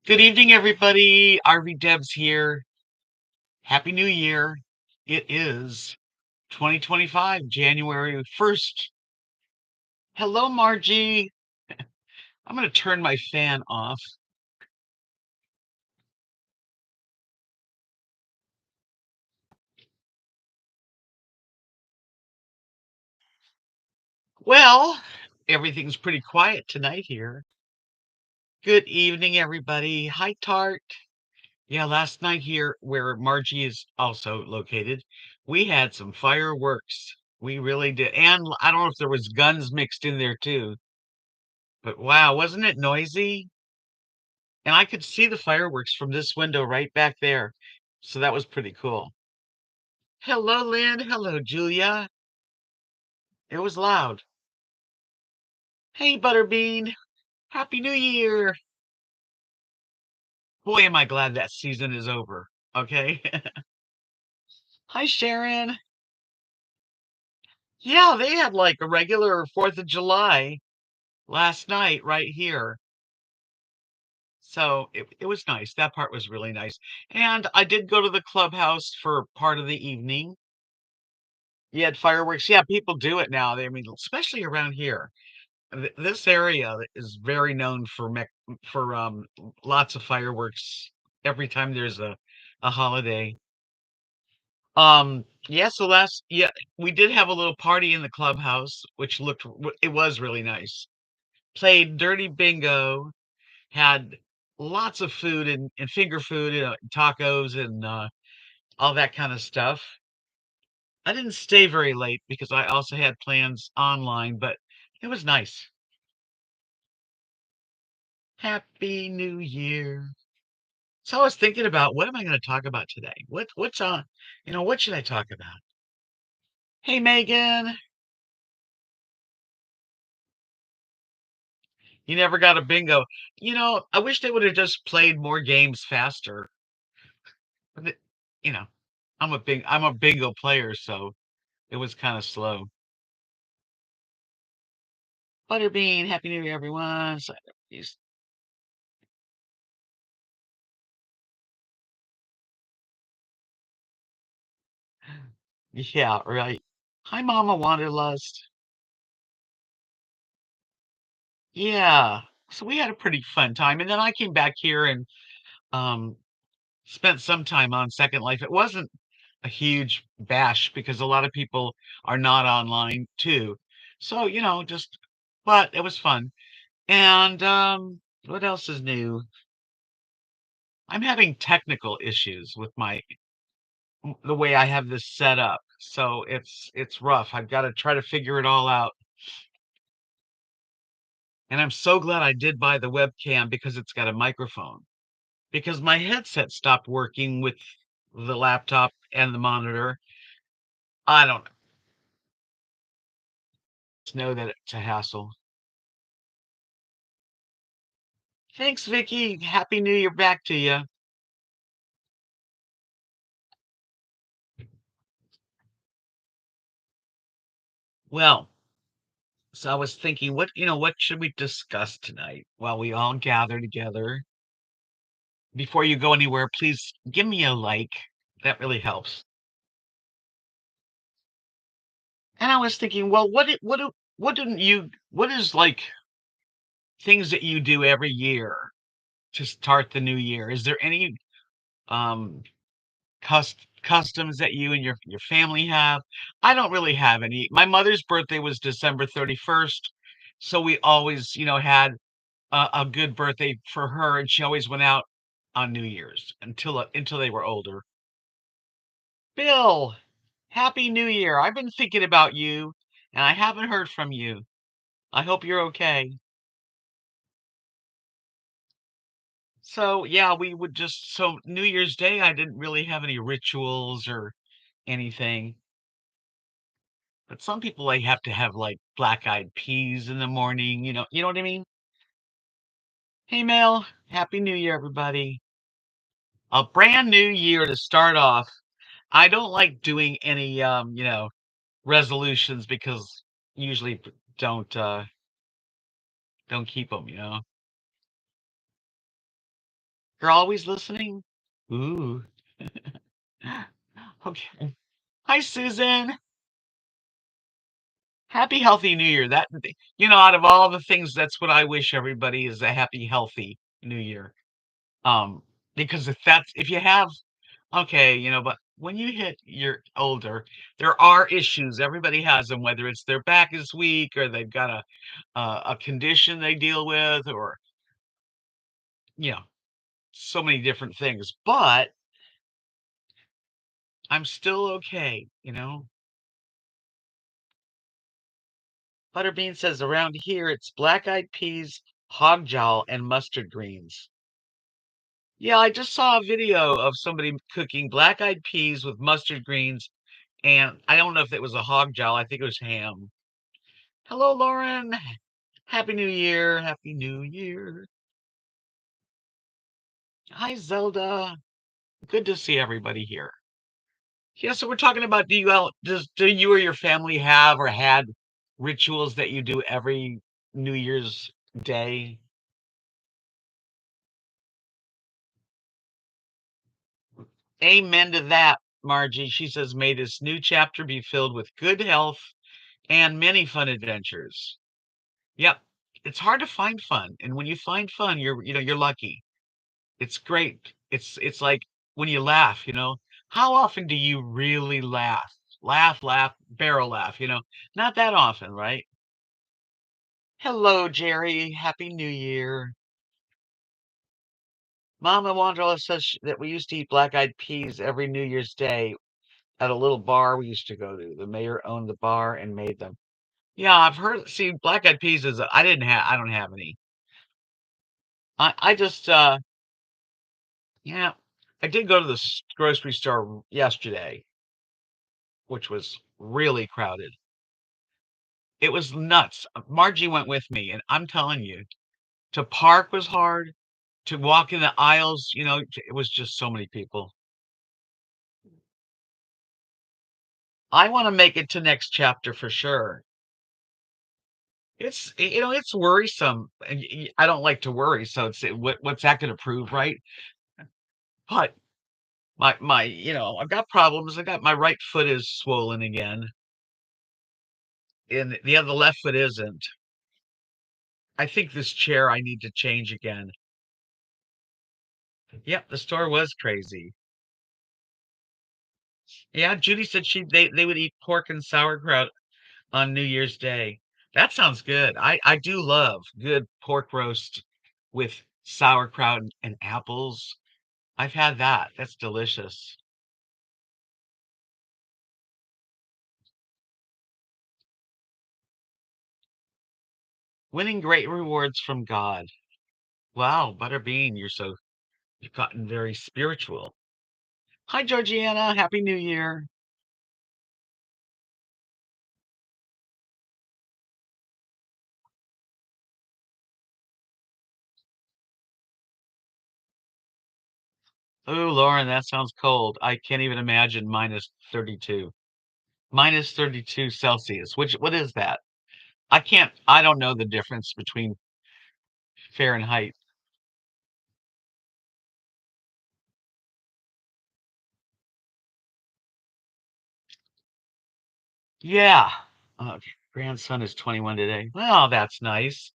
Good evening, everybody. RV Debs here. Happy New Year. It is 2025, January 1st. Hello, Margie. I'm going to turn my fan off. Well, everything's pretty quiet tonight here. Good evening, everybody. Hi, Tart. Yeah, last night here, where Margie is also located, we had some fireworks. We really did. And I don't know if there was guns mixed in there too, but wow, wasn't it noisy? And I could see the fireworks from this window right back there. So that was pretty cool. Hello, Lynn. Hello, Julia. It was loud. Hey, Butterbean. Happy New Year. Boy, am I glad that season is over. Okay. Hi, Sharon. Yeah, they had like a regular 4th of July last night right here. So it was nice. That part was really nice. And I did go to the clubhouse for part of the evening. You had fireworks. Yeah, people do it now. I mean, especially around here. This area is very known for lots of fireworks every time there's a holiday. Yeah, so yeah, we did have a little party in the clubhouse, which it was really nice. Played dirty bingo, had lots of food and finger food, tacos and all that kind of stuff. I didn't stay very late because I also had plans online, but it was nice. Happy New Year. So I was thinking about what am I going to talk about today? What's on, what should I talk about? Hey Megan, you never got a bingo. I wish they would have just played more games faster. But you know, I'm a bingo player, so it was kind of slow. Butterbean, Happy New Year, everyone. Yeah, right. Hi, Mama Wanderlust. Yeah. So we had a pretty fun time, and then I came back here and um spent some time on Second Life. It wasn't a huge bash because a lot of people are not online too. So, but it was fun. And what else is new? I'm having technical issues with the way I have this set up. So it's rough. I've got to try to figure it all out. And I'm so glad I did buy the webcam because it's got a microphone. Because my headset stopped working with the laptop and the monitor. I don't know that it's a hassle. Thanks, Vicky. Happy New Year back to you. Well, so I was thinking, what should we discuss tonight while we all gather together? Before you go anywhere, please give me a like. That really helps. And I was thinking, well, what is like things that you do every year to start the new year? Is there any um customs that you and your family have? I don't really have any. My mother's birthday was December 31st, so we always, had a good birthday for her, and she always went out on New Year's until they were older. Bill, Happy New Year. I've been thinking about you, and I haven't heard from you. I hope you're okay. So, yeah, so New Year's Day, I didn't really have any rituals or anything. But some people, like, have to have, like, black-eyed peas in the morning, you know what I mean? Hey, Mel, Happy New Year, everybody. A brand new year to start off. I don't like doing any, resolutions because usually don't, don't keep them, You're always listening? Ooh. Okay. Hi, Susan. Happy, healthy New Year. Out of all the things, that's what I wish everybody is a happy, healthy New Year. Um, because if you have, okay, but when you hit you're older, there are issues. Everybody has them, whether it's their back is weak or they've got a condition they deal with, or you know, so many different things. But I'm still okay. Butterbean says around here it's black-eyed peas, hog jowl, and mustard greens. Yeah, I just saw a video of somebody cooking black-eyed peas with mustard greens, and I don't know if it was a hog jowl. I think it was ham. Hello, Lauren. Happy New Year. Happy New Year. Hi, Zelda. Good to see everybody here. Yeah, so we're talking about do you or your family have or had rituals that you do every New Year's Day? Amen to that, Margie. She says, may this new chapter be filled with good health and many fun adventures. Yep. It's hard to find fun. And when you find fun, you're lucky. It's great. It's like when you laugh. How often do you really laugh? Laugh, barrel laugh. Not that often, right? Hello, Jerry. Happy New Year. Mama Wanderla says that we used to eat black-eyed peas every New Year's Day at a little bar we used to go to. The mayor owned the bar and made them. Yeah, I've heard. See, black-eyed peas I don't have any. I just yeah, I did go to the grocery store yesterday, which was really crowded. It was nuts. Margie went with me, and I'm telling you, to park was hard. To walk in the aisles, it was just so many people. I want to make it to next chapter for sure. It's worrisome, and I don't like to worry. So what's that going to prove, right? But I've got problems. I got my right foot is swollen again, and the left foot isn't. I think this chair I need to change again. Yep, the store was crazy. Yeah, Judy said they would eat pork and sauerkraut on New Year's Day. That sounds good. I do love good pork roast with sauerkraut and apples. I've had that. That's delicious. Winning great rewards from God. Wow, Butterbean, you've gotten very spiritual. Hi, Georgiana. Happy New Year. Oh, Lauren, that sounds cold. I can't even imagine minus 32. Minus 32 Celsius. What is that? I don't know the difference between Fahrenheit. Yeah. Uh, Grandson is 21 today. Well, that's nice.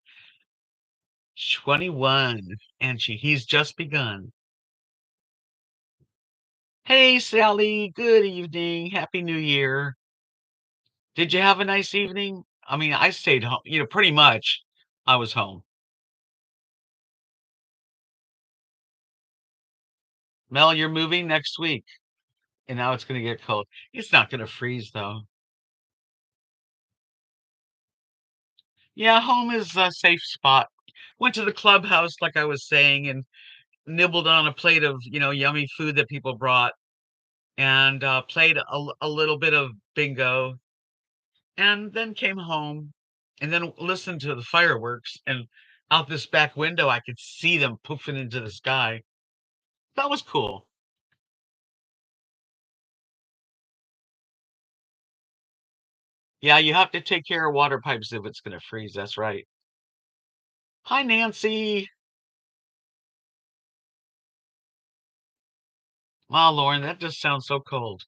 21. And he's just begun. Hey, Sally. Good evening. Happy New Year. Did you have a nice evening? I mean, I stayed home, pretty much. I was home. Mel, you're moving next week, and now it's going to get cold. It's not going to freeze, though. Yeah, home is a safe spot. Went to the clubhouse, like I was saying, and nibbled on a plate of, yummy food that people brought, and played a little bit of bingo, and then came home, and then listened to the fireworks. And out this back window, I could see them poofing into the sky. That was cool. Yeah, you have to take care of water pipes if it's going to freeze. That's right. Hi, Nancy. Wow, Lauren, that just sounds so cold.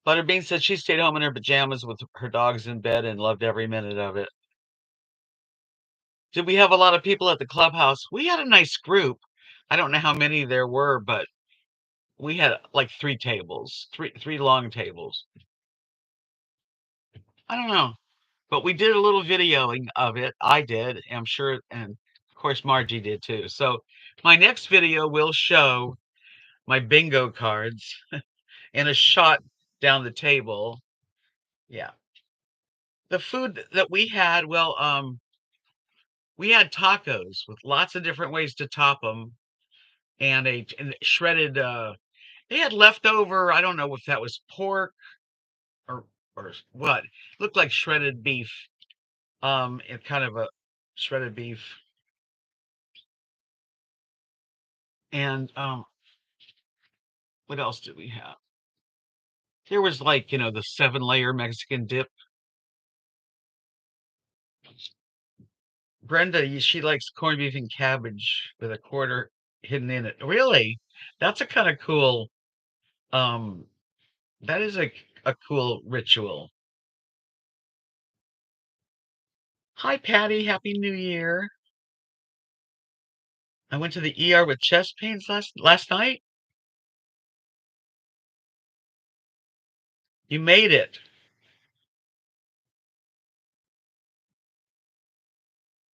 Butterbean said she stayed home in her pajamas with her dogs in bed and loved every minute of it. Did we have a lot of people at the clubhouse? We had a nice group. I don't know how many there were, but we had like three tables, three long tables. I don't know, but we did a little videoing of it. I did, I'm sure, and of course Margie did too. So my next video will show my bingo cards and a shot down the table. Yeah. The food that we had, well, we had tacos with lots of different ways to top them, and a and shredded. They had leftover. I don't know if that was pork or what. Looked like shredded beef. And kind of a shredded beef, and what else did we have? There was like the 7-layer Mexican dip. Brenda, she likes corned beef and cabbage with a quarter hidden in it. Really? That's a kind of cool. Um, that is a cool ritual. Hi, Patty. Happy New Year. I went to the ER with chest pains last night. You made it.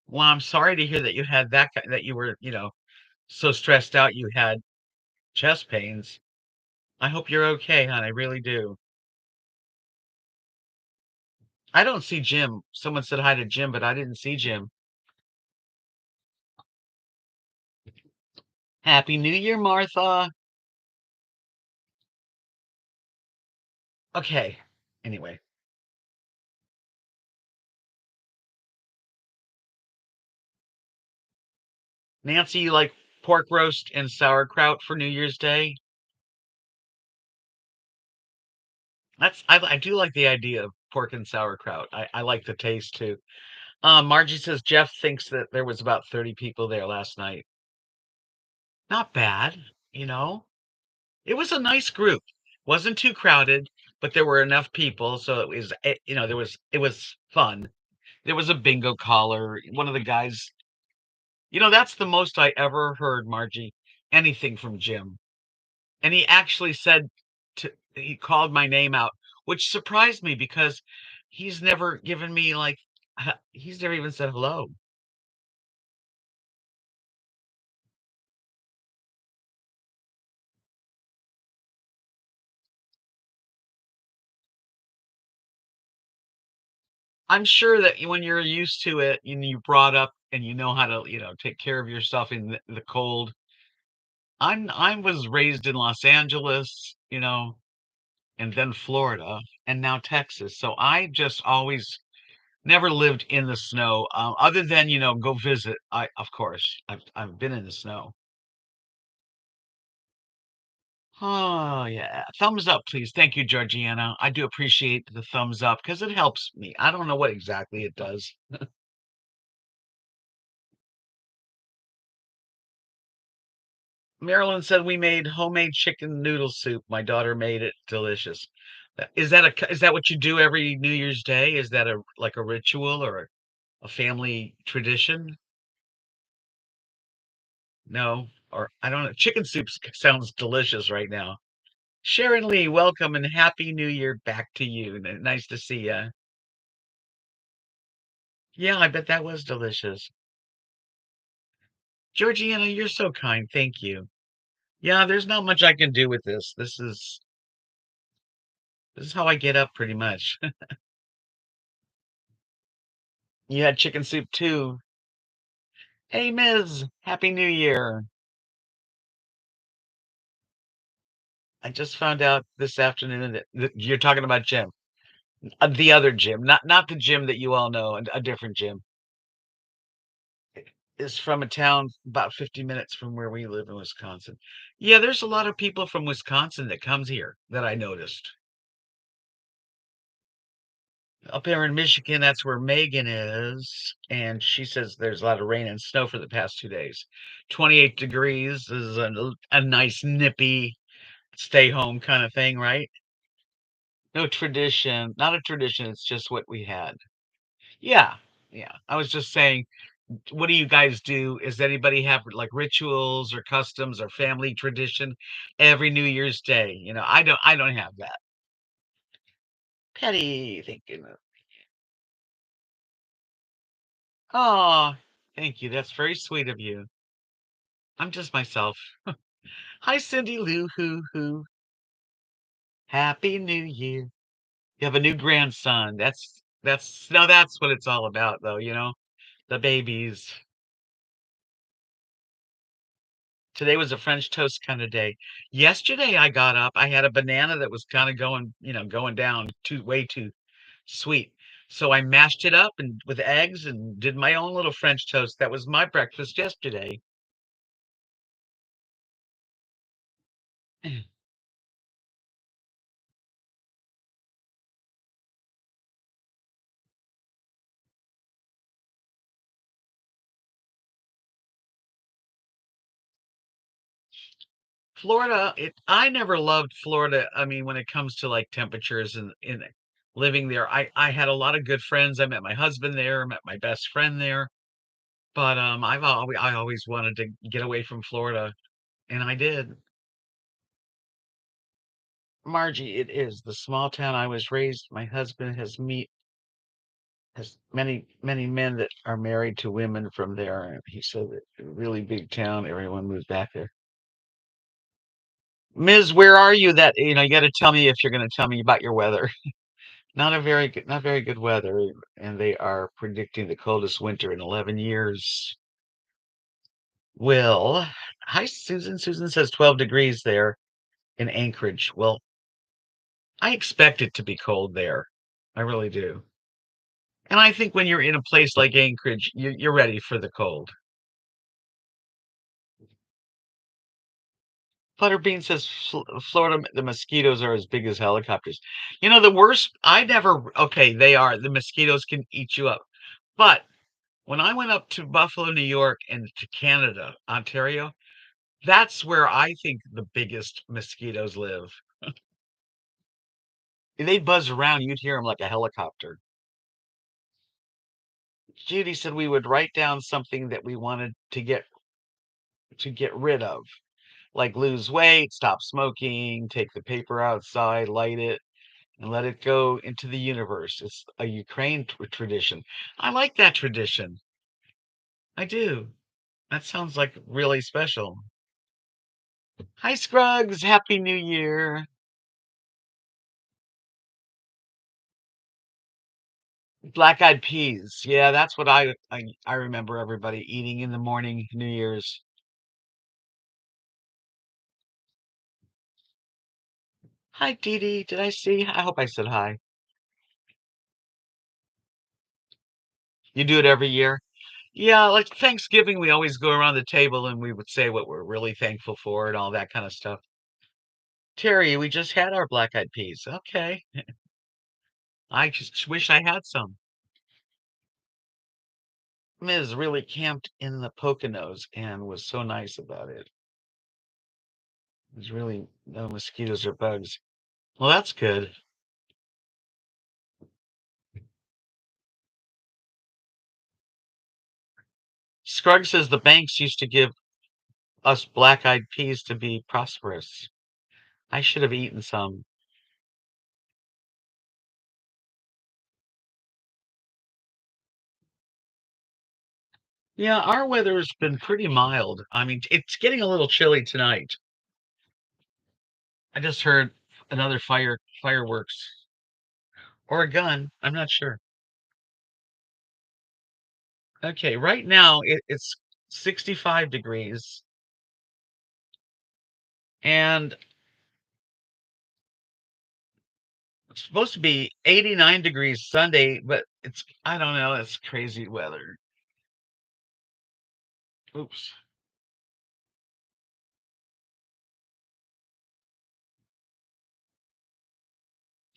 Well, I'm sorry to hear that you had that you were, so stressed out you had chest pains. I hope you're okay, hon. I really do. I don't see Jim. Someone said hi to Jim, but I didn't see Jim. Happy New Year, Martha. Okay. Anyway, Nancy, you like pork roast and sauerkraut for New Year's Day? I do like the idea of pork and sauerkraut. I like the taste too. Margie says Jeff thinks that there was about 30 people there last night. Not bad, you know. It was a nice group. Wasn't too crowded, but there were enough people, so it was fun. There was a bingo caller. One of the guys, that's the most I ever heard, Margie, anything from Jim. And he actually he called my name out, which surprised me because he's never given me like, he's never even said hello. I'm sure that when you're used to it and you brought up and you know how to, take care of yourself in the cold. I was raised in Los Angeles, and then Florida and now Texas. So I just always never lived in the snow, other than, go visit. Of course, I've been in the snow. Oh, yeah. Thumbs up, please. Thank you, Georgiana. I do appreciate the thumbs up because it helps me. I don't know what exactly it does. Marilyn said we made homemade chicken noodle soup. My daughter made it delicious. Is that what you do every New Year's Day? Is that like a ritual or a family tradition? No, or I don't know. Chicken soup sounds delicious right now. Sharon Lee, welcome and happy New Year back to you. Nice to see you. Yeah, I bet that was delicious. Georgiana, you're so kind. Thank you. Yeah, there's not much I can do with this. This is how I get up pretty much. You had chicken soup too. Hey, Ms. Happy New Year. I just found out this afternoon that you're talking about Jim. The other Jim, not the Jim that you all know, a different Jim. Is from a town about 50 minutes from where we live in Wisconsin. Yeah, there's a lot of people from Wisconsin that comes here that I noticed. Up here in Michigan, that's where Megan is, and she says there's a lot of rain and snow for the past 2 days. 28 degrees is a nice nippy stay home kinda thing, right? No tradition, not a tradition, it's just what we had. Yeah, yeah. I was just saying, what do you guys do? Does anybody have, like, rituals or customs or family tradition every New Year's Day? I don't have that. Petty thinking of Aw, thank you, that's very sweet of you. I'm just myself. Hi, Cindy Lou Hoo Hoo. Happy New Year. You have a new grandson. That's what it's all about though, the babies. Today was a French toast kinda day. Yesterday, I got up, I had a banana that was kinda going down way too sweet. So I mashed it up and with eggs and did my own little French toast. That was my breakfast yesterday. Florida, I never loved Florida. I mean, when it comes to like temperatures and living there, I had a lot of good friends. I met my husband there, met my best friend there. But I always wanted to get away from Florida, and I did. Margie, it is the small town I was raised. My husband has many men that are married to women from there. And he said that a really big town. Everyone moves back there. Ms., where are you? You got to tell me if you're going to tell me about your weather. Not very good weather, and they are predicting the coldest winter in 11 years. Will, hi, Susan. Susan says 12 degrees there in Anchorage. Well, I expect it to be cold there. I really do. And I think when you're in a place like Anchorage, you're ready for the cold. Butterbean says Florida, the mosquitoes are as big as helicopters. The worst, okay, they are. The mosquitoes can eat you up. But when I went up to Buffalo, New York, and to Canada, Ontario, that's where I think the biggest mosquitoes live. They buzz around, you'd hear them like a helicopter. Judy said we would write down something that we wanted to get rid of, like lose weight, stop smoking, take the paper outside, light it, and let it go into the universe. It's a Ukraine tradition. I like that tradition. I do. That sounds like really special. Hi, Scruggs. Happy New Year. Black-eyed peas. Yeah, that's what I remember everybody eating in the morning, New Year's. Hi, Dee Dee. Did I see? I hope I said hi. You do it every year? Yeah, like Thanksgiving, we always go around the table and we would say what we're really thankful for and all that kind of stuff. Terry, we just had our black-eyed peas. Okay. I just wish I had some. Ms. really camped in the Poconos and was so nice about it. There's really no mosquitoes or bugs. Well, that's good. Scruggs says the banks used to give us black-eyed peas to be prosperous. I should have eaten some. Yeah, our weather's been pretty mild. I mean, it's getting a little chilly tonight. I just heard another fireworks or a gun. I'm not sure. Okay, right now it's 65 degrees and it's supposed to be 89 degrees Sunday, but I don't know, it's crazy weather. Oops.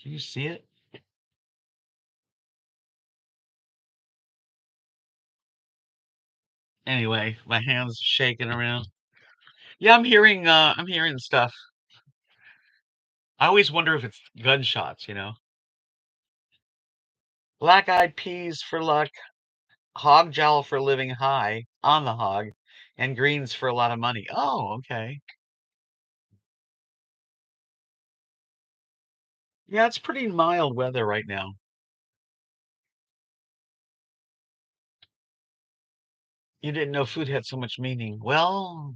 Can you see it? Anyway, my hands shaking around. Yeah, I'm hearing stuff. I always wonder if it's gunshots. Black-eyed peas for luck, hog jowl for living high on the hog, and greens for a lot of money. Oh, okay. Yeah, it's pretty mild weather right now. You didn't know food had so much meaning. Well,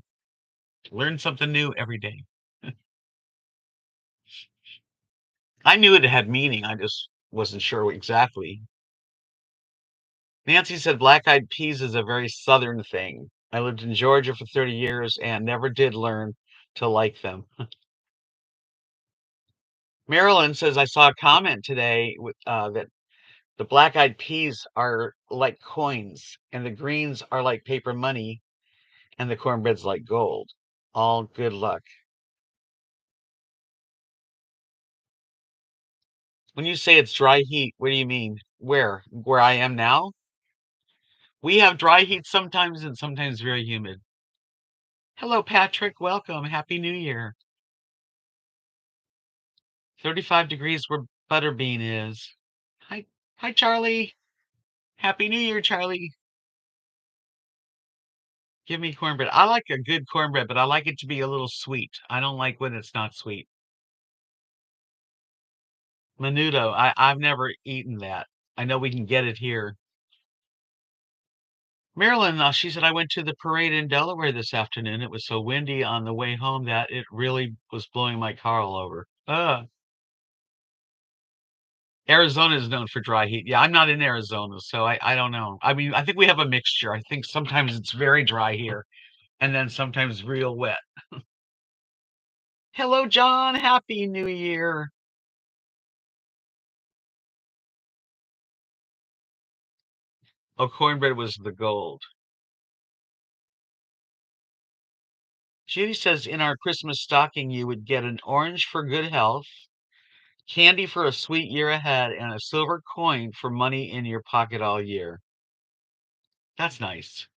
learn something new every day. I knew it had meaning. I just wasn't sure exactly. Nancy said black-eyed peas is a very southern thing. I lived in Georgia for 30 years and never did learn to like them. Marilyn says I saw a comment today that the black-eyed peas are like coins and the greens are like paper money and the cornbread's like gold. All good luck. When you say it's dry heat, what do you mean? Where? Where I am now? We have dry heat sometimes and sometimes very humid. Hello, Patrick. Welcome. Happy New Year. 35 degrees where Butterbean is. Hi, hi, Charlie. Happy New Year, Charlie. Give me cornbread. I like a good cornbread, but I like it to be a little sweet. I don't like when it's not sweet. Menudo. I've never eaten that. I know we can get it here. Marilyn, she said, I went to the parade in Delaware this afternoon. It was so windy on the way home that it really was blowing my car all over. Arizona is known for dry heat. Yeah, I'm not in Arizona, so I don't know. I mean, I think we have a mixture. I think sometimes it's very dry here and then sometimes real wet. Hello, John. Happy New Year. Oh, cornbread was the gold. Judy says in our Christmas stocking, you would get an orange for good health, candy for a sweet year ahead, and a silver coin for money in your pocket all year. That's nice.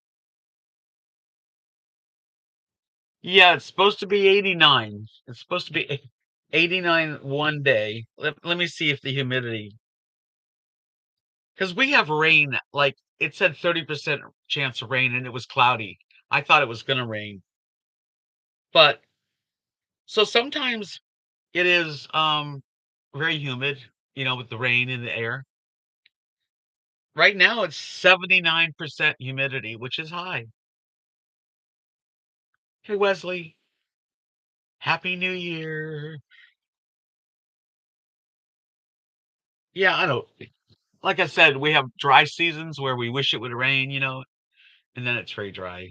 Yeah, it's supposed to be 89. It's supposed to be 89 one day. Let me see if the humidity, because we have rain, like it said 30% chance of rain and it was cloudy. I thought it was going to rain. But so sometimes it is very humid, with the rain in the air. Right now it's 79% humidity, which is high. Hey Wesley, happy new year. Yeah, I know. Like I said, we have dry seasons where we wish it would rain, and then it's very dry.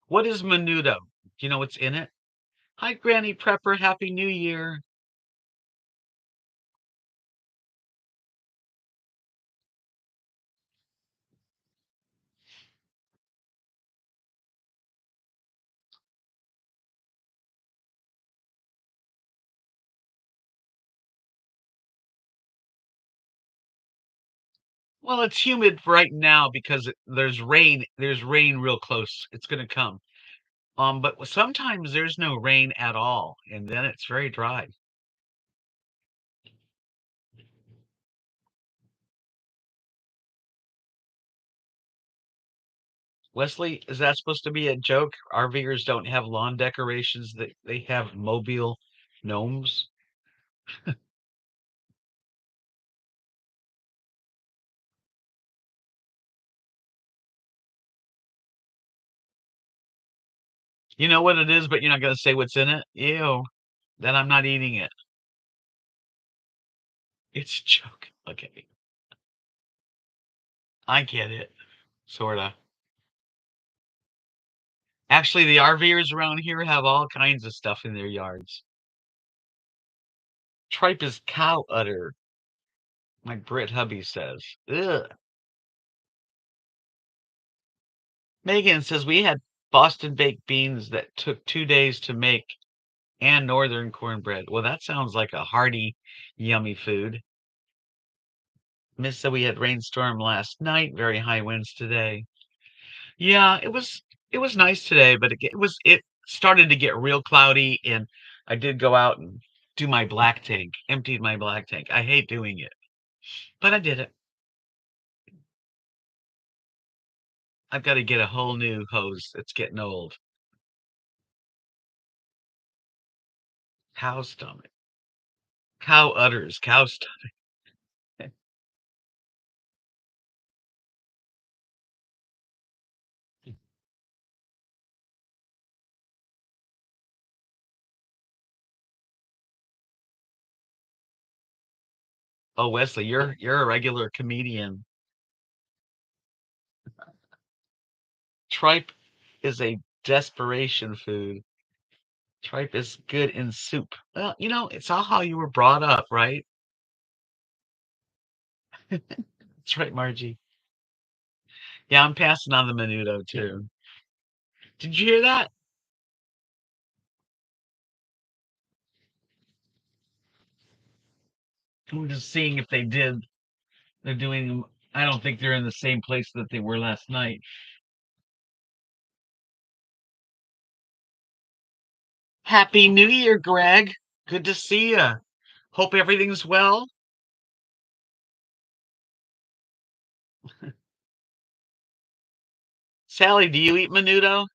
What is menudo? Do you know what's in it? Hi Granny Prepper, happy new year. Well, it's humid right now because there's rain. There's rain real close. It's going to come. But sometimes there's no rain at all, and then it's very dry. Wesley, is that supposed to be a joke? RVers don't have lawn decorations. They have mobile gnomes. You know what it is, but you're not going to say what's in it. Ew. Then I'm not eating it. It's a joke. Okay. I get it. Sorta. Actually, the RVers around here have all kinds of stuff in their yards. Tripe is cow udder, my Brit hubby says. Ugh. Megan says we had Boston baked beans that took 2 days to make and northern cornbread. Well, that sounds like a hearty, yummy food. Miss said we had rainstorm last night, very high winds today. Yeah, it was nice today, but it started to get real cloudy, and I did go out and do my black tank, emptied my black tank. I hate doing it, but I did it. I've got to get a whole new hose. It's getting old. Cow stomach, cow udders, cow stomach. Oh, Wesley, you're a regular comedian. Tripe is a desperation food. Tripe is good in soup. Well, it's all how you were brought up, right? That's right, Margie. Yeah, I'm passing on the menudo too. Did you hear that? I'm just seeing if they did. They're doing them. I don't think they're in the same place that they were last night. Happy New Year, Greg. Good to see you. Hope everything's well. Sally, do you eat menudo?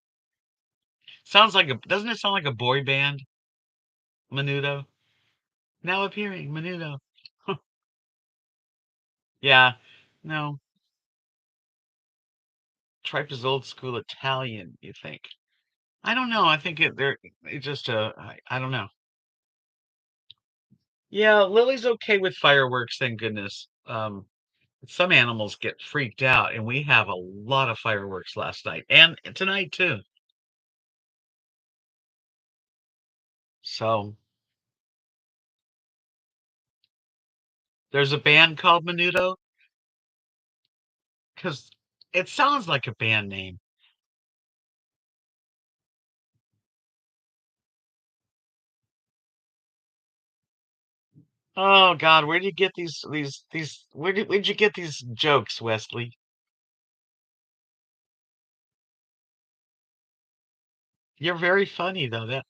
Doesn't it sound like a boy band? Menudo. Now appearing, menudo. Yeah. No, tripe is old school Italian, you think? I don't know. I think it's just I don't know. Yeah, Lily's okay with fireworks, thank goodness. Some animals get freaked out, and we have a lot of fireworks last night and tonight too. So there's a band called Menudo because it sounds like a band name. Oh God, where do you get these? Where'd you get these jokes, Wesley? You're very funny though.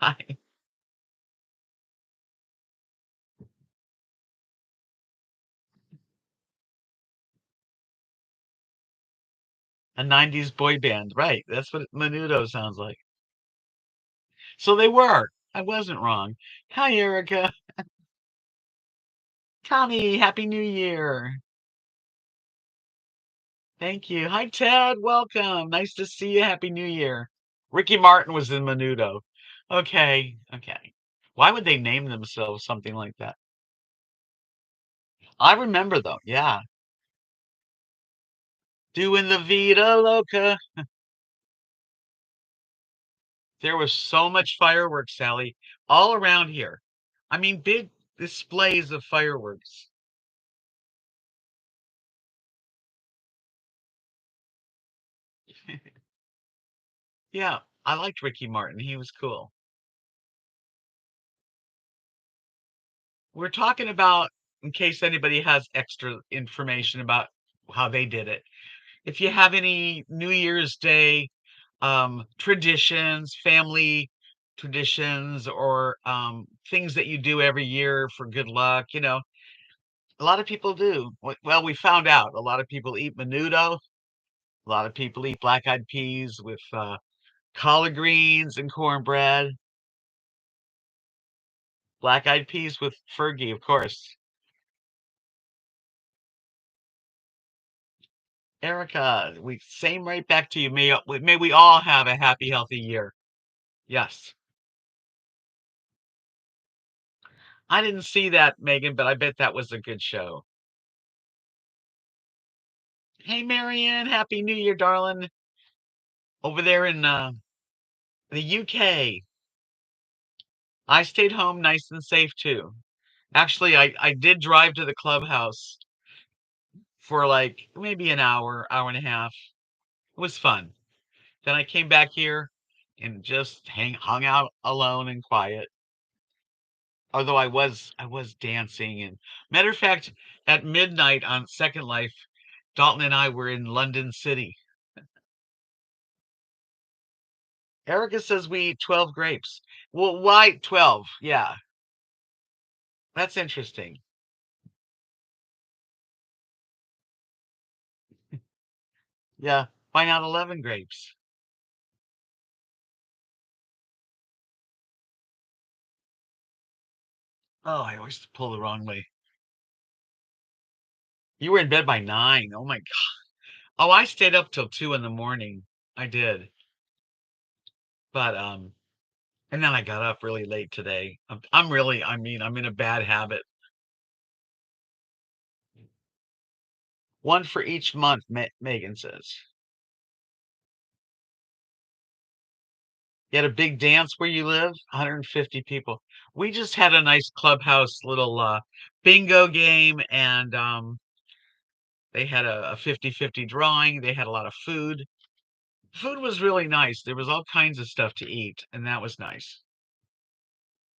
Hi, a '90s boy band, right? That's what Menudo sounds like. So they were. I wasn't wrong. Hi, Erica. Tommy, Happy New Year. Thank you. Hi, Ted. Welcome. Nice to see you. Happy New Year. Ricky Martin was in Menudo. Okay. Okay. Why would they name themselves something like that? I remember though. Yeah. Doing the Vida Loca. There was so much fireworks, Sally, all around here. I mean, big displays of fireworks. Yeah. I liked Ricky Martin. He was cool. We're talking about, in case anybody has extra information about how they did it. If you have any New Year's Day traditions, family traditions, or things that you do every year for good luck, a lot of people do. Well, we found out a lot of people eat menudo. A lot of people eat black-eyed peas with collard greens and cornbread. Black-eyed peas with Fergie, of course. Erica, we same right back to you. May we all have a happy, healthy year. Yes. I didn't see that, Megan, but I bet that was a good show. Hey, Marianne, Happy New Year, darling. Over there in the UK. I stayed home nice and safe too. Actually, I did drive to the clubhouse for like maybe an hour, hour and a half. It was fun. Then I came back here and just hung out alone and quiet. Although I was dancing, and matter of fact, at midnight on Second Life, Dalton and I were in London City. Erica says we eat 12 grapes. Well, why 12? Yeah, that's interesting. Yeah, why not 11 grapes? Oh, I always pull the wrong way. You were in bed by 9. Oh my God. Oh, I stayed up till 2 in the morning. I did. But and then I got up really late today. I'm really, I mean, I'm in a bad habit. One for each month, Megan says. You had a big dance where you live? 150 people. We just had a nice clubhouse little bingo game, and they had a 50-50 drawing. They had a lot of food. Food was really nice. There was all kinds of stuff to eat, and that was nice.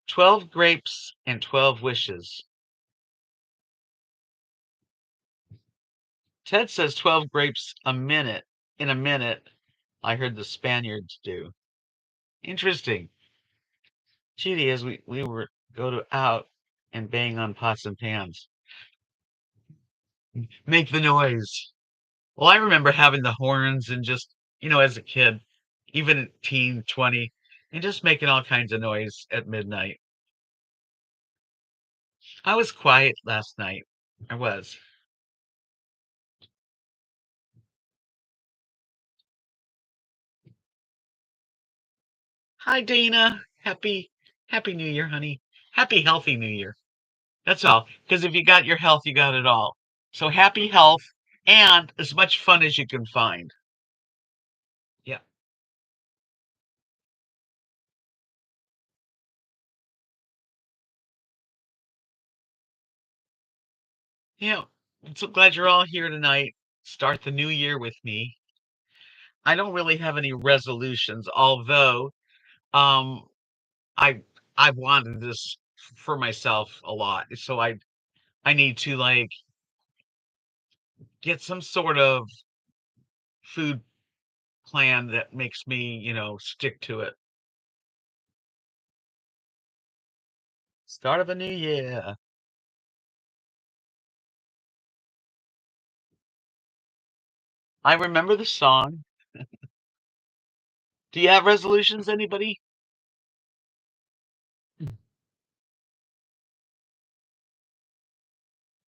12 grapes and 12 wishes. Ted says 12 grapes a minute in a minute. I heard the Spaniards do. Interesting. Cheaty as we were go to out and bang on pots and pans. Make the noise. Well, I remember having the horns and just, as a kid, even at teen 20, and just making all kinds of noise at midnight. I was quiet last night. I was. Hi, Dana. Happy New Year, honey. Happy healthy New Year. That's all. Because if you got your health, you got it all. So happy health and as much fun as you can find. Yeah. Yeah. I'm so glad you're all here tonight. Start the new year with me. I don't really have any resolutions, although um I I've wanted this for myself a lot. So I need to like get some sort of food plan that makes me, stick to it. Start of a new year. I remember the song. Do you have resolutions, anybody?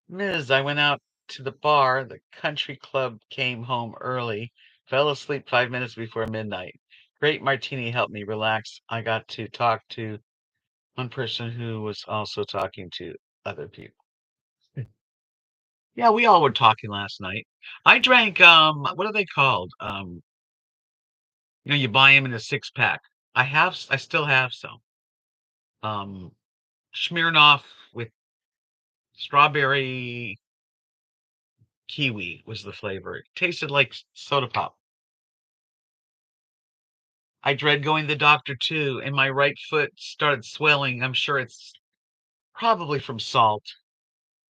Ms. I went out to the bar. The country club came home early. Fell asleep 5 minutes before midnight. Great martini helped me relax. I got to talk to one person who was also talking to other people. Yeah, we all were talking last night. I drank, what are they called? You buy them in a six pack. I still have some. Um, Smirnoff with strawberry kiwi was the flavor. It tasted like soda pop. I dread going to the doctor too, and my right foot started swelling. I'm sure it's probably from salt,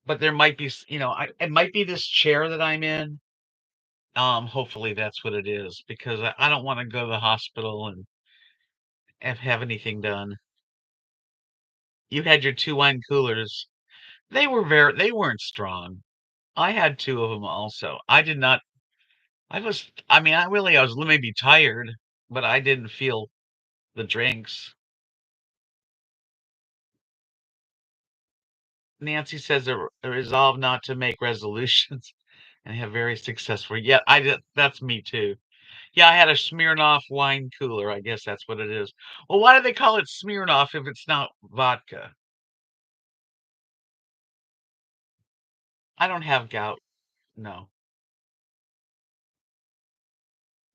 but there might be, it might be this chair that I'm in. Hopefully that's what it is because I don't want to go to the hospital and have anything done. You had your two wine coolers. They weren't strong. I had two of them also. I did not, I mean, I was maybe tired, but I didn't feel the drinks. Nancy says a resolve not to make resolutions and have very successful. Yeah, that's me too. Yeah, I had a Smirnoff wine cooler. I guess that's what it is. Well, why do they call it Smirnoff if it's not vodka? I don't have gout. No.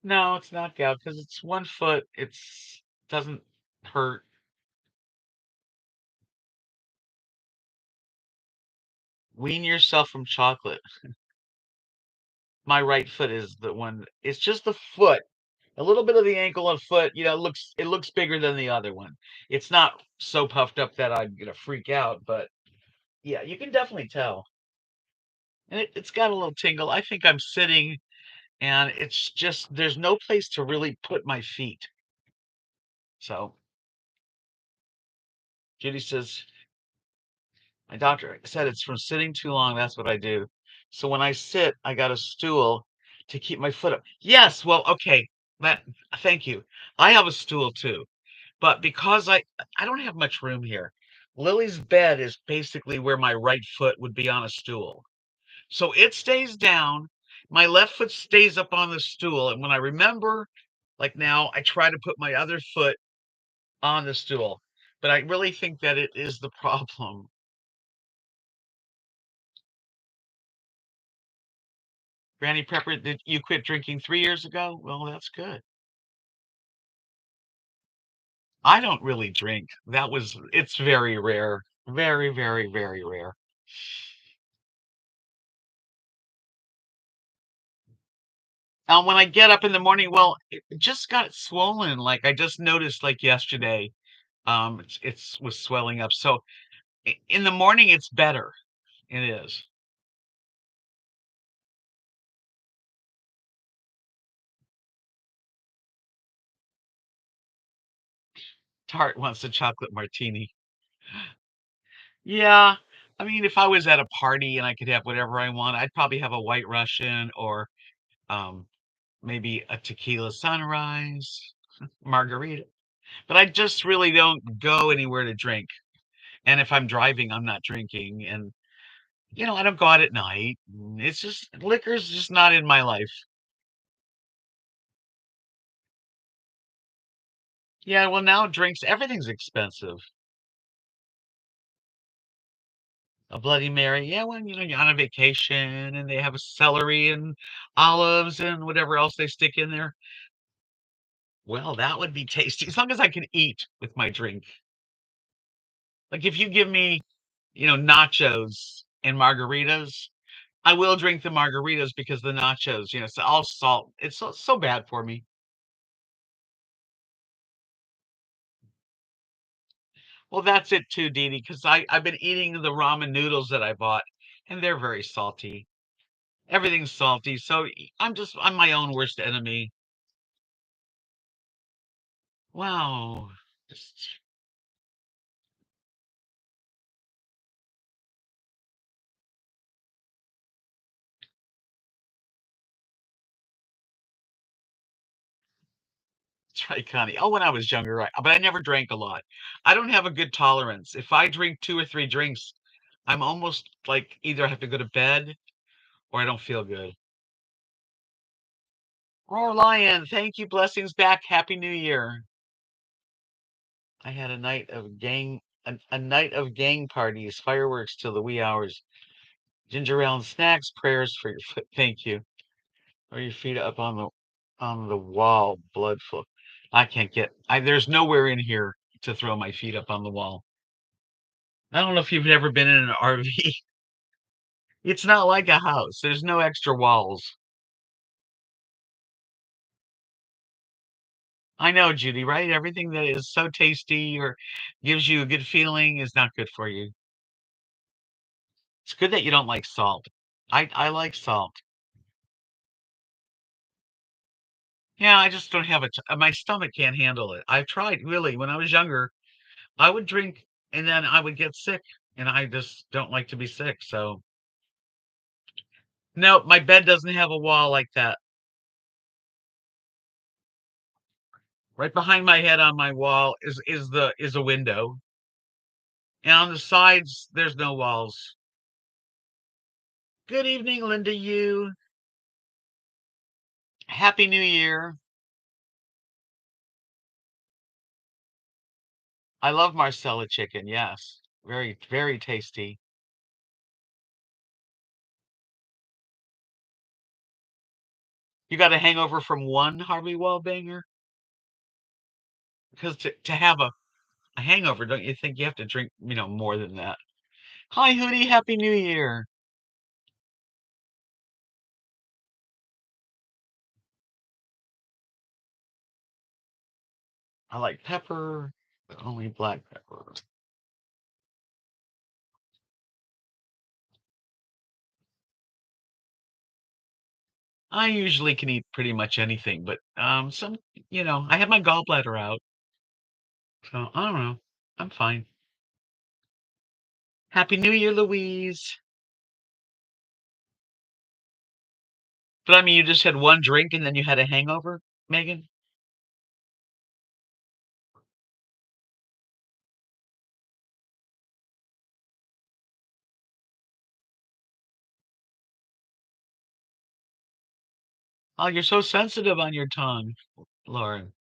No, it's not gout because it's 1 foot. It's doesn't hurt. Wean yourself from chocolate. My right foot is the one. It's just the foot. A little bit of the ankle and foot, it looks bigger than the other one. It's not so puffed up that I'm gonna freak out, but yeah, you can definitely tell. And it's got a little tingle. I think I'm sitting and it's just there's no place to really put my feet. So Judy says, my doctor said it's from sitting too long. That's what I do. So when I sit, I got a stool to keep my foot up. Yes, well, okay. That Thank you. I have a stool too. But because I don't have much room here. Lily's bed is basically where my right foot would be on a stool. So it stays down. My left foot stays up on the stool. And when I remember, like now, I try to put my other foot on the stool. But I really think that it is the problem. Granny Pepper, did you quit drinking 3 years ago? Well, that's good. I don't really drink. It's very rare. Very, very, very rare. When I get up in the morning, well, it just got swollen. Like I just noticed, like yesterday, it's was swelling up. So in the morning, it's better. It is. Tart wants a chocolate martini. Yeah, I mean, if I was at a party and I could have whatever I want, I'd probably have a White Russian or um, maybe a tequila sunrise, margarita. But I just really don't go anywhere to drink. And if I'm driving, I'm not drinking. And I don't go out at night. It's just liquor's just not in my life. Yeah, well, now drinks, everything's expensive. A Bloody Mary, yeah, when you're on a vacation and they have a celery and olives and whatever else they stick in there. Well, that would be tasty as long as I can eat with my drink. Like if you give me, nachos and margaritas, I will drink the margaritas because the nachos, it's all salt. It's so bad for me. Well, that's it too, Dee because I've been eating the ramen noodles that I bought, and they're very salty. Everything's salty, so I'm my own worst enemy. Wow. Just try Connie. Oh, when I was younger, but I never drank a lot. I don't have a good tolerance. If I drink 2 or 3 drinks, I'm almost like either I have to go to bed or I don't feel good. Roar Lion, thank you. Blessings back. Happy New Year. I had a night of gang parties, fireworks till the wee hours. Ginger ale and snacks, prayers for your foot. Thank you. Or your feet up on the wall, blood flow. I can't get. There's nowhere in here to throw my feet up on the wall. I don't know if you've ever been in an RV. It's not like a house. There's no extra walls. I know, Judy, right? Everything that is so tasty or gives you a good feeling is not good for you. It's good that you don't like salt. I like salt. Yeah, I just don't have my stomach can't handle it. I've tried really when I was younger. I would drink and then I would get sick and I just don't like to be sick. So, no, my bed doesn't have a wall like that. Right behind my head on my wall is a window. And on the sides there's no walls. Good evening, Linda you. Happy New Year. I love Marcella chicken. Yes. Very, very tasty. You got a hangover from one Harvey Wallbanger? Because to have a hangover, don't you think you have to drink, more than that? Hi, Hootie. Happy New Year. I like pepper, but only black pepper. I usually can eat pretty much anything, but I had my gallbladder out, so I don't know. I'm fine. Happy New Year, Louise. But I mean, you just had one drink and then you had a hangover, Megan? Oh, you're so sensitive on your tongue, Lauren.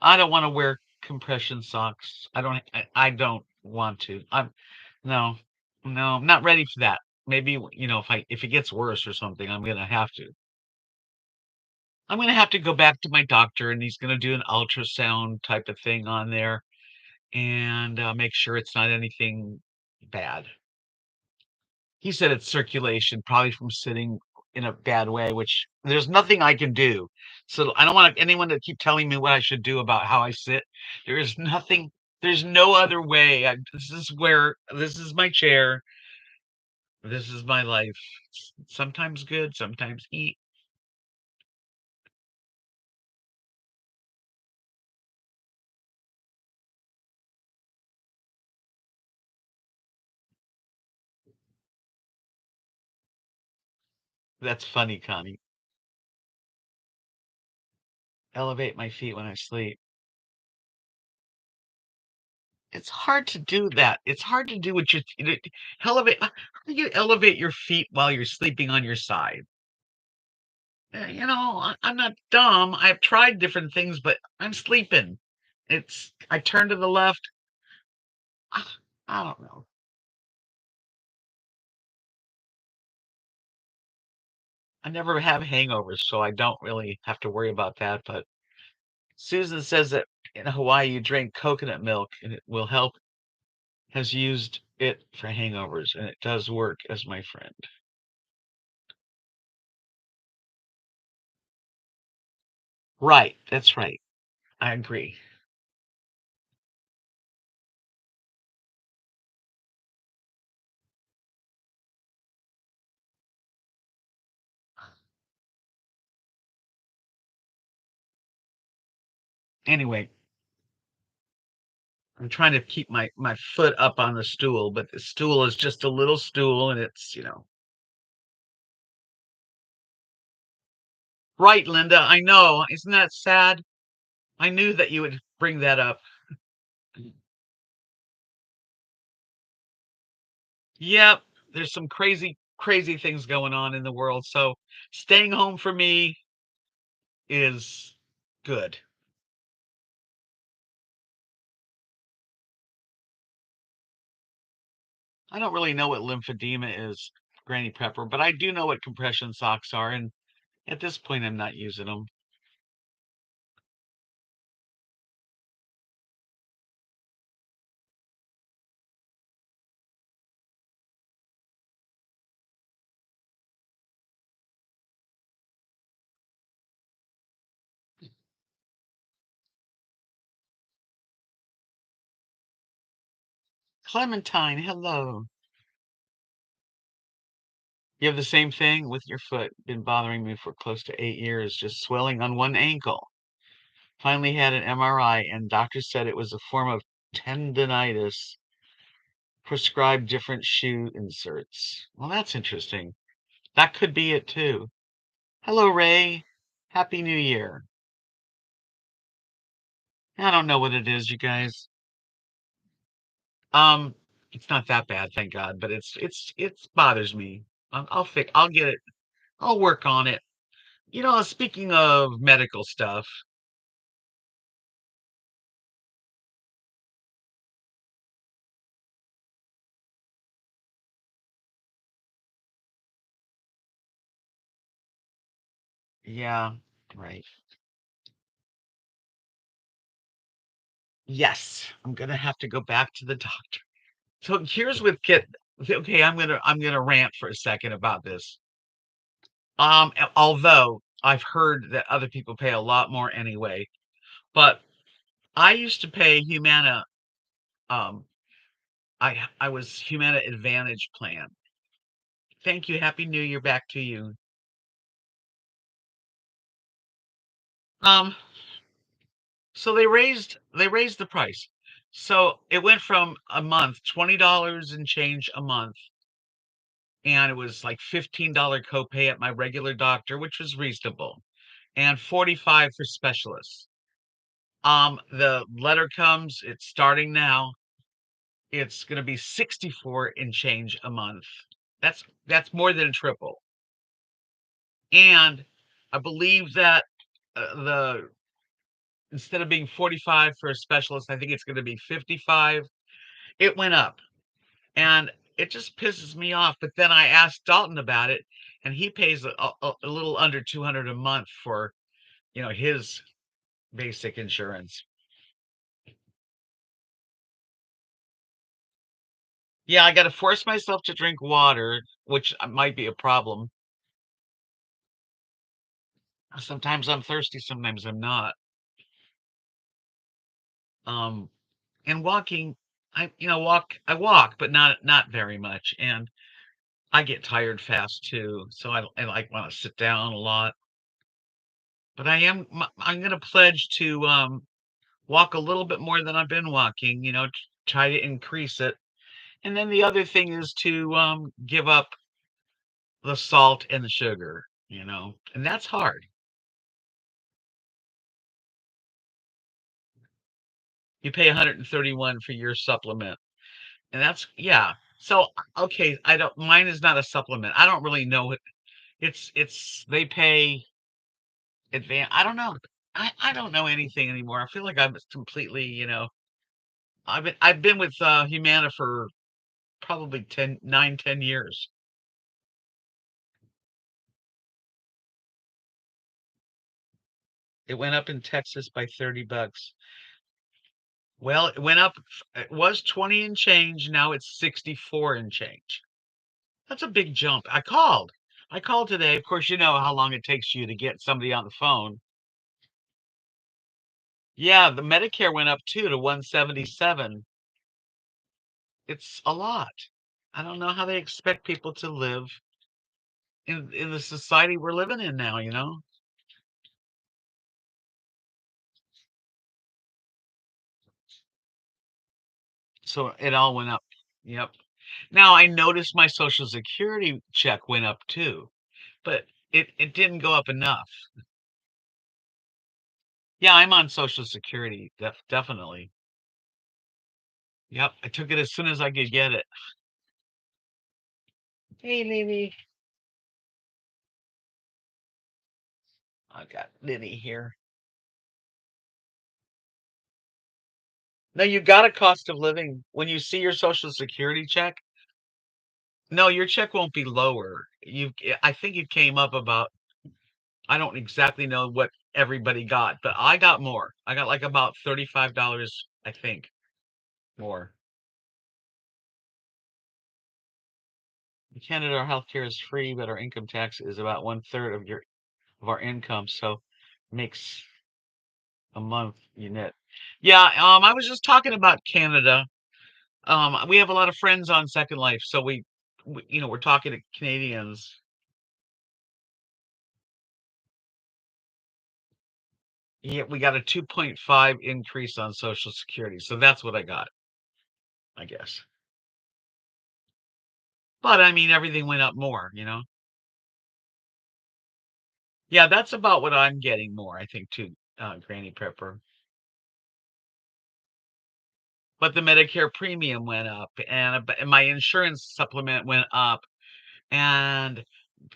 I don't want to wear compression socks. I don't want to. No, no, I'm not ready for that. Maybe, if it gets worse or something, I'm gonna have to. I'm gonna have to go back to my doctor and he's gonna do an ultrasound type of thing on there and make sure it's not anything bad. He said it's circulation, probably from sitting in a bad way, which there's nothing I can do. So I don't want anyone to keep telling me what I should do about how I sit. There is nothing, there's no other way. This is my chair. This is my life. Sometimes good, sometimes eat. That's funny, Connie. Elevate my feet when I sleep. It's hard to do that. It's hard to do what how do you elevate your feet while you're sleeping on your side? I'm not dumb. I've tried different things, but I'm sleeping. I turn to the left. ah, I don't know. I never have hangovers, so I don't really have to worry about that. But Susan says that in Hawaii you drink coconut milk and it will help, has used it for hangovers, and it does work, as my friend. Right, that's right. I agree. Anyway, I'm trying to keep my foot up on the stool, but the stool is just a little stool and it's. Right, Linda, I know. Isn't that sad? I knew that you would bring that up. Yep, there's some crazy, crazy things going on in the world. So staying home for me is good. I don't really know what lymphedema is, Granny Pepper, but I do know what compression socks are, and at this point, I'm not using them. Clementine, hello. You have the same thing with your foot. Been bothering me for close to 8 years, just swelling on one ankle. Finally had an MRI, and doctor said it was a form of tendonitis, prescribed different shoe inserts. Well, that's interesting. That could be it too. Hello, Ray. Happy New Year. I don't know what it is, you guys. Um, it's not that bad, thank God, but it's bothers me. I'll get it. I'll work on it. Speaking of medical stuff, yeah, right. Yes, I'm gonna have to go back to the doctor. So here's with kit. Okay, I'm gonna rant for a second about this. Although I've heard that other people pay a lot more anyway, but I used to pay Humana. Um, I was Humana Advantage plan. Thank you. Happy New Year back to you. Um, so they raised the price. So it went from a month, $20 and change a month, and it was like $15 copay at my regular doctor, which was reasonable, and 45 for specialists. The letter comes, it's starting now. It's going to be 64 and change a month. That's more than a triple. And I believe that the instead of being 45 for a specialist, I think it's going to be 55. It went up, and it just pisses me off. But then I asked Dalton about it, and he pays a little under 200 a month for, his basic insurance. Yeah, I got to force myself to drink water, which might be a problem. Sometimes I'm thirsty, sometimes I'm not. Um, and walking, I walk, but not very much, and I get tired fast too. So I like want to sit down a lot. But I'm going to pledge to walk a little bit more than I've been walking. Try to increase it. And then the other thing is to give up the salt and the sugar. And that's hard. You pay 131 for your supplement. And that's yeah. So okay, I don't mine is not a supplement. I don't really know it. It's they pay advance. I don't know. I don't know anything anymore. I feel like I'm completely, I've been with Humana for probably 10 years. It went up in Texas by $30. Well, it went up. It was 20 and change. Now it's 64 and change. That's a big jump. I called today. Of course, you know how long it takes you to get somebody on the phone. Yeah, the Medicare went up too to 177. It's a lot. I don't know how they expect people to live in the society we're living in now. So it all went up. Yep. Now I noticed my Social Security check went up too, but it didn't go up enough. Yeah, I'm on Social Security, definitely. Yep, I took it as soon as I could get it. Hey, Lily. I got Liddy here. No, you got a cost of living. When you see your Social Security check, no, your check won't be lower. I think it came up about, I don't exactly know what everybody got, but I got more. I got like about $35, I think, more. In Canada, our healthcare is free, but our income tax is about one third of our income, so makes a month you net. Yeah, I was just talking about Canada. We have a lot of friends on Second Life, so we're talking to Canadians. Yeah, we got a 2.5 increase on Social Security, so that's what I got, I guess. But I mean, everything went up more. Yeah, that's about what I'm getting more, I think, too, Granny Pepper. But the Medicare premium went up, and my insurance supplement went up, and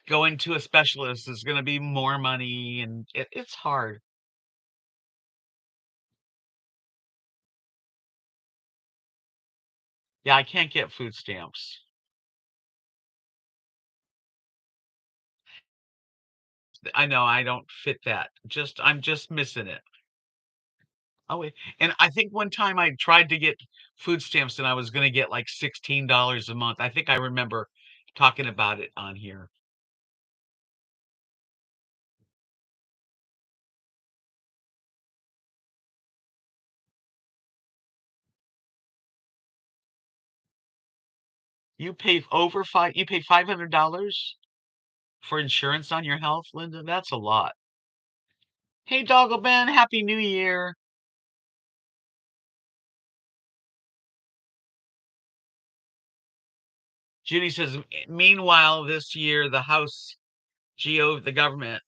going to a specialist is going to be more money, and it's hard. Yeah, I can't get food stamps. I know I don't fit that. I'm just missing it. Oh, and I think one time I tried to get food stamps and I was going to get like $16 a month. I think I remember talking about it on here. You pay $500 for insurance on your health, Linda? That's a lot. Hey, Doggle Ben, Happy New Year. Judy says, meanwhile, this year the government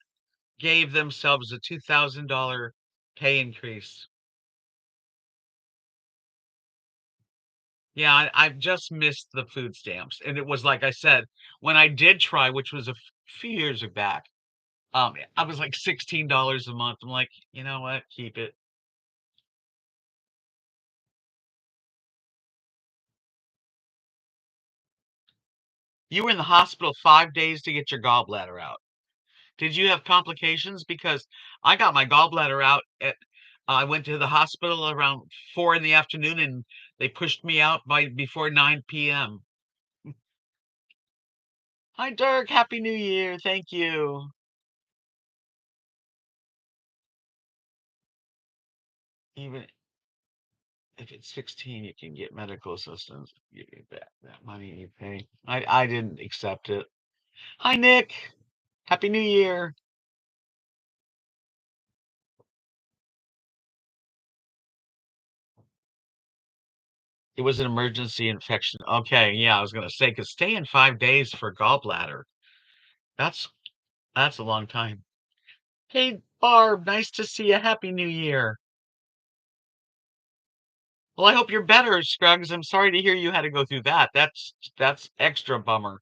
gave themselves a $2,000 pay increase. Yeah, I've just missed the food stamps. And it was like I said, when I did try, which was a few years back, I was like $16 a month. I'm like, you know what? Keep it. You were in the hospital 5 days to get your gallbladder out. Did you have complications? Because I got my gallbladder out I went to the hospital around 4 in the afternoon and they pushed me out by before 9 p.m. Hi, Dirk. Happy New Year. Thank you. Even if it's 16, you can get medical assistance. You get that money you pay. I didn't accept it. Hi, Nick. Happy New Year. It was an emergency infection. Okay, yeah, I was gonna say, 'cause staying 5 days for gallbladder, that's that's a long time. Hey, Barb, nice to see you. Happy New Year. Well, I hope you're better, Scruggs. I'm sorry to hear you had to go through that. That's extra bummer.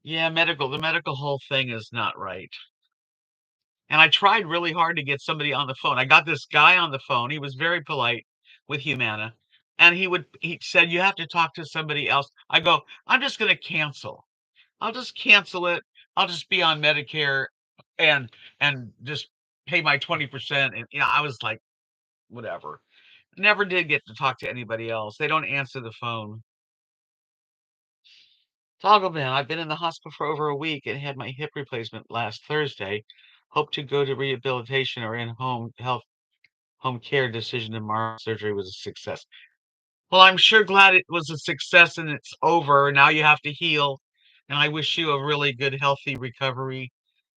Yeah, the medical whole thing is not right. And I tried really hard to get somebody on the phone. I got this guy on the phone. He was very polite with Humana. And he said, you have to talk to somebody else. I go, I'm just gonna cancel. I'll just cancel it. I'll just be on Medicare and just pay my 20%. And yeah, I was like, whatever. Never did get to talk to anybody else. They don't answer the phone. Toggle man, I've been in the hospital for over a week and had my hip replacement last Thursday. Hope to go to rehabilitation or home care decision tomorrow. Surgery was a success. Well, I'm sure glad it was a success and it's over. Now you have to heal. And I wish you a really good, healthy recovery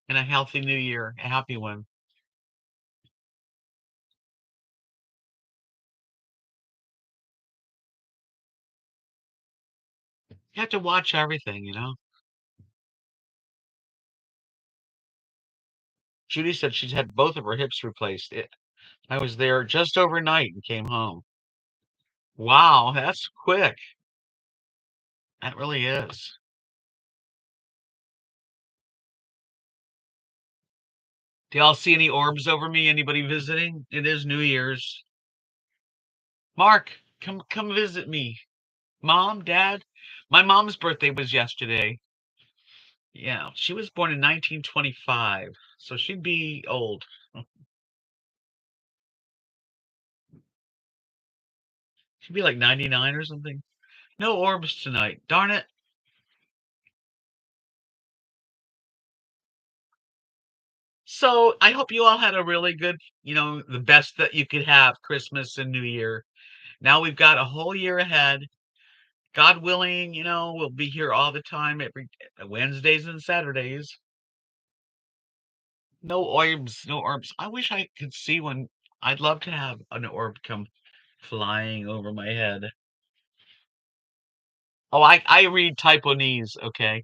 and a healthy new year, a happy one. You have to watch everything. Judy said she's had both of her hips replaced. I was there just overnight and came home. Wow, that's quick. That really is. Do y'all see any orbs over me? Anybody visiting? It is New Year's. Mark, come visit me. Mom, Dad. My mom's birthday was yesterday. Yeah, she was born in 1925, so she'd be old. She'd be like 99 or something. No orbs tonight. Darn it. So I hope you all had a really good, the best that you could have Christmas and New Year. Now we've got a whole year ahead. God willing, we'll be here all the time every Wednesdays and Saturdays. No orbs, no orbs. I wish I could see one. I'd love to have an orb come flying over my head. Oh, I read Typonese, okay?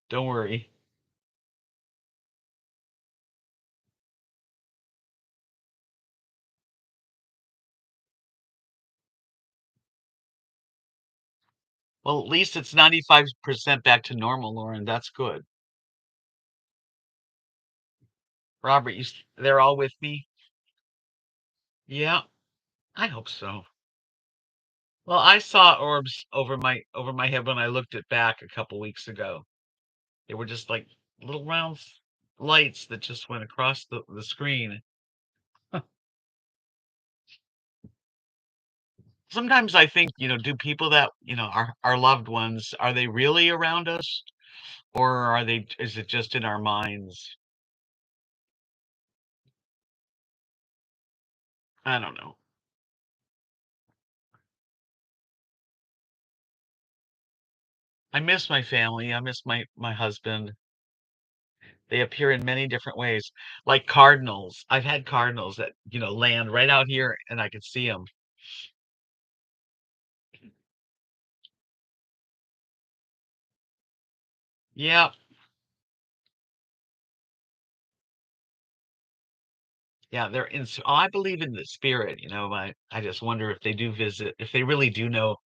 Don't worry. Well, at least it's 95% back to normal, Lauren. That's good. Robert, they're all with me? Yeah, I hope so. Well, I saw orbs over my head when I looked it back a couple weeks ago. They were just like little round lights that just went across the screen. Sometimes I think, do people that, our loved ones, are they really around us? Or are they is it just in our minds? I don't know. I miss my family. I miss my husband. They appear in many different ways, like cardinals. I've had cardinals that, land right out here and I could see them. Yeah, yeah, I believe in the spirit, I just wonder if they do visit, if they really do know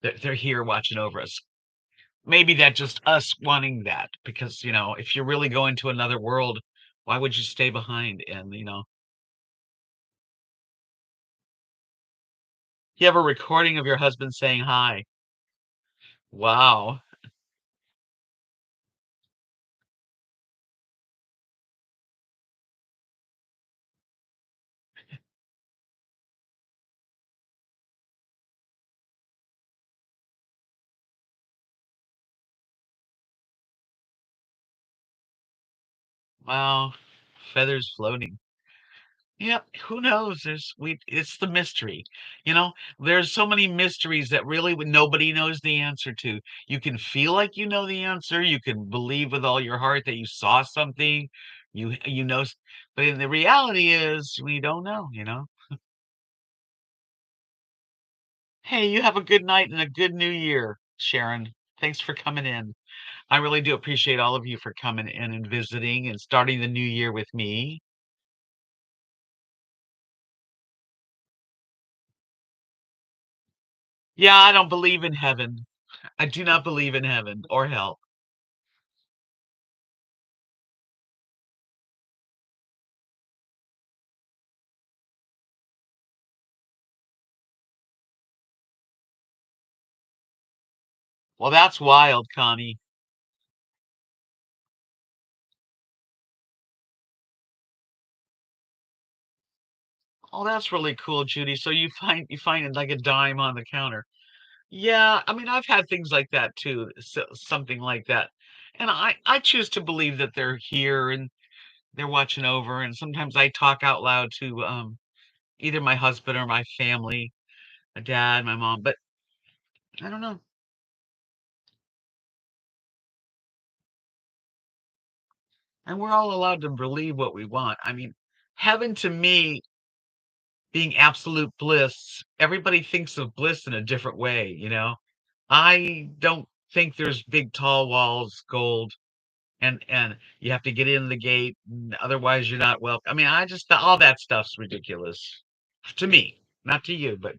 that they're here watching over us. Maybe that just us wanting that because, if you're really going to another world, why would you stay behind? And, you have a recording of your husband saying hi. Wow. Wow. Feathers floating. Yeah, who knows? It's the mystery. You know, there's so many mysteries that really nobody knows the answer to. You can feel like you know the answer. You can believe with all your heart that you saw something. You know, but in the reality is we don't know. Hey, you have a good night and a good new year, Sharon. Thanks for coming in. I really do appreciate all of you for coming in and visiting and starting the new year with me. Yeah, I don't believe in heaven. I do not believe in heaven or hell. Well, that's wild, Connie. Oh, that's really cool, Judy. So you find it like a dime on the counter. Yeah, I mean, I've had things like that too, something like that. And I choose to believe that they're here and they're watching over. And sometimes I talk out loud to either my husband or my family, my dad, my mom. But I don't know. And we're all allowed to believe what we want. I mean, heaven to me being absolute bliss, everybody thinks of bliss in a different way. I don't think there's big tall walls, gold, and you have to get in the gate, otherwise you're not welcome. I mean, I just all that stuff's ridiculous to me, not to you, but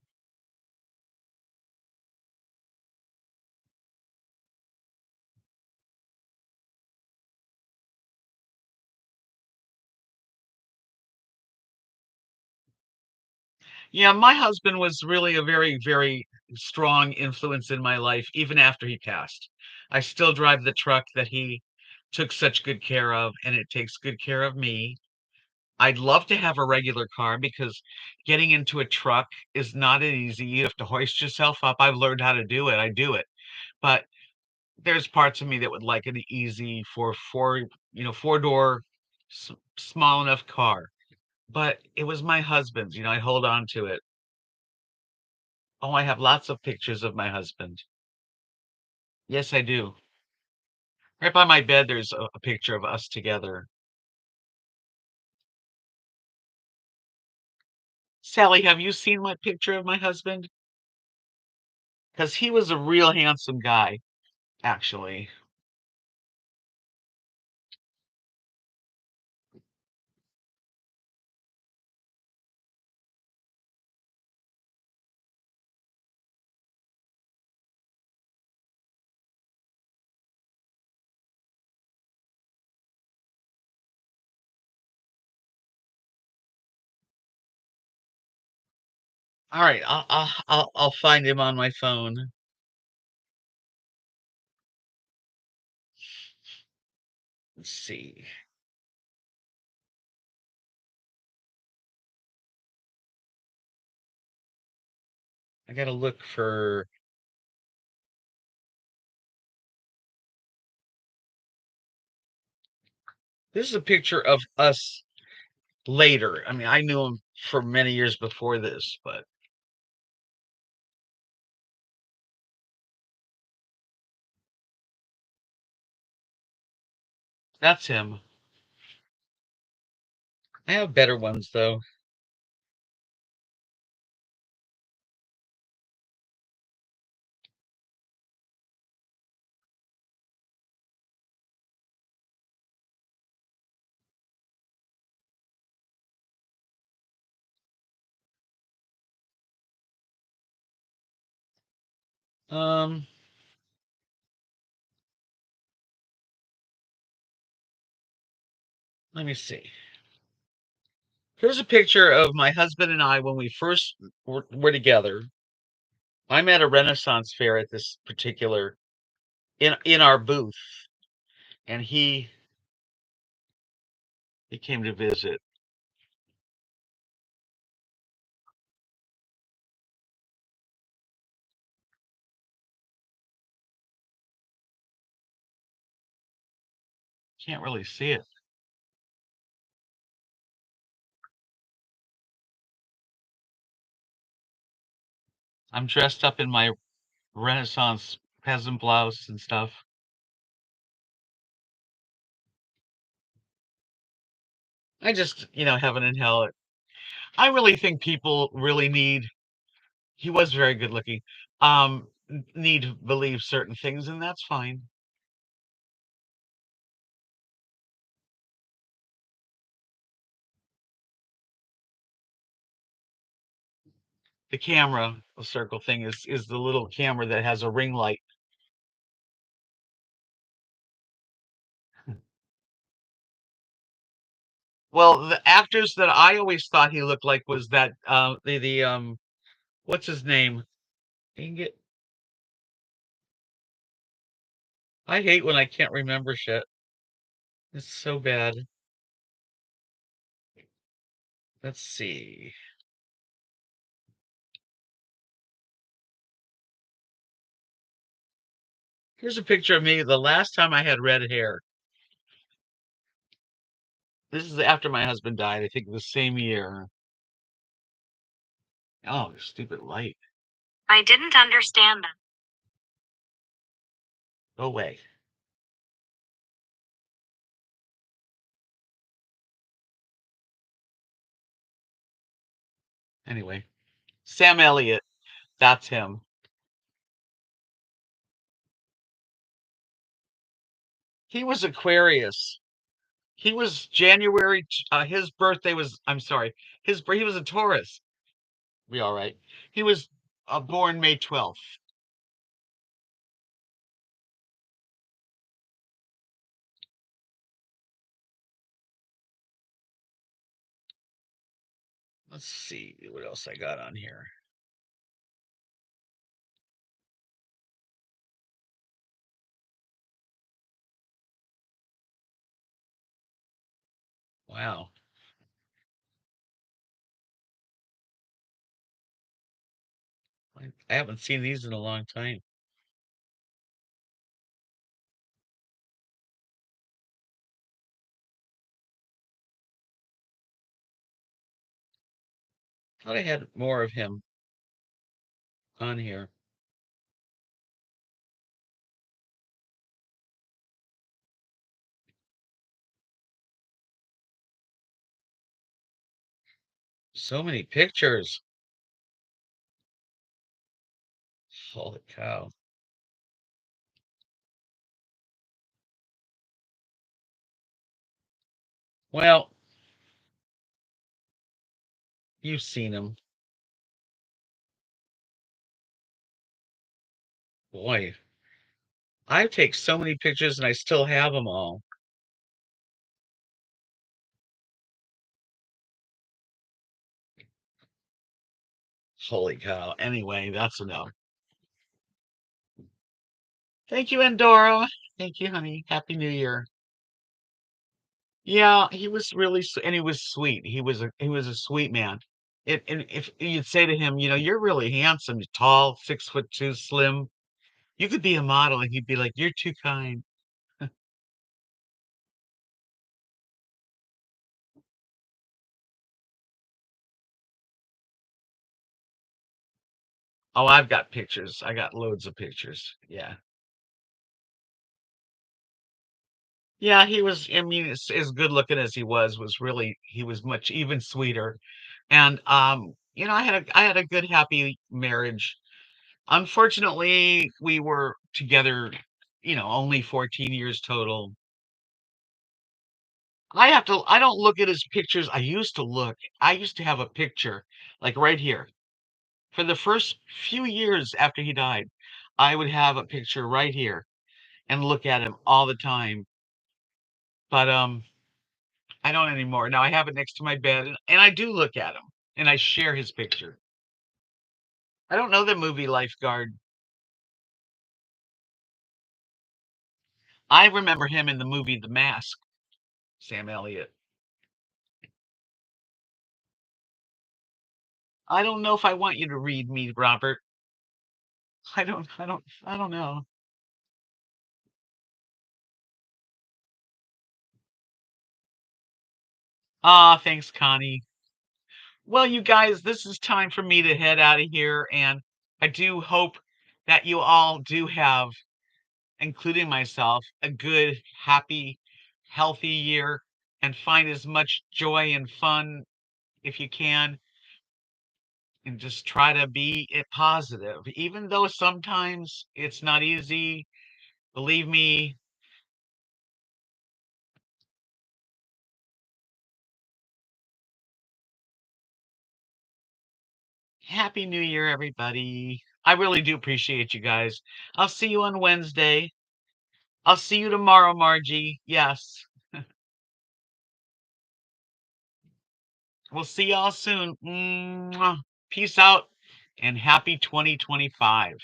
yeah, my husband was really a very, very strong influence in my life, even after he passed. I still drive the truck that he took such good care of, and it takes good care of me. I'd love to have a regular car because getting into a truck is not easy. You have to hoist yourself up. I've learned how to do it. I do it. But there's parts of me that would like an easy four-door, small enough car. But it was my husband's, I hold on to it. Oh, I have lots of pictures of my husband. Yes, I do. Right by my bed, there's a picture of us together. Sally, have you seen my picture of my husband? Because he was a real handsome guy, actually. All right, I'll find him on my phone. Let's see. I gotta look for This is a picture of us later. I mean, I knew him for many years before this, but that's him. I have better ones though. Um, Let me see. Here's a picture of my husband and I when we first were together. I'm at a Renaissance fair at this particular in our booth, and he came to visit. Can't really see it. I'm dressed up in my Renaissance peasant blouse and stuff. I just, heaven and hell. I really think people really need. He was very good looking. Need to believe certain things, and that's fine. The camera, the circle thing is the little camera that has a ring light. Well, the actors that I always thought he looked like was that the what's his name? Dang it. I hate when I can't remember shit. It's so bad. Let's see. Here's a picture of me the last time I had red hair. This is after my husband died, I think the same year. Oh, stupid light. I didn't understand that. Go away. Anyway, Sam Elliott, that's him. He was Aquarius. He was January. His birthday was. I'm sorry. He was a Taurus. We all right? He was born May 12th. Let's see what else I got on here. Wow, I haven't seen these in a long time. Thought I had more of him on here. So many pictures. Holy cow! Well, you've seen him, boy. I take so many pictures and I still have them all. Holy cow! Anyway, that's enough. Thank you, Endora. Thank you, honey. Happy New Year. Yeah, he was really, and he was sweet. He was a sweet man. And if you'd say to him, you're really handsome, you're tall, 6'2", slim. You could be a model, and he'd be like, "You're too kind." Oh, I've got pictures. I got loads of pictures. Yeah. Yeah, he was, I mean, as good looking as was really, he was much even sweeter. And I had a good happy marriage. Unfortunately, we were together, only 14 years total. I don't look at his pictures. I used to have a picture like right here. For the first few years after he died, I would have a picture right here and look at him all the time. But I don't anymore. Now I have it next to my bed and I do look at him and I share his picture. I don't know the movie Lifeguard. I remember him in the movie The Mask, Sam Elliott. I don't know if I want you to read me, Robert. I don't know. Ah, thanks, Connie. Well, you guys, this is time for me to head out of here, and I do hope that you all do have, including myself, a good, happy, healthy year and find as much joy and fun if you can and just try to be it positive. Even though sometimes it's not easy, believe me, happy new year, everybody. I really do appreciate you guys. I'll see you on Wednesday. I'll see you tomorrow, Margie. Yes. We'll see y'all soon. Mwah. Peace out and happy 2025.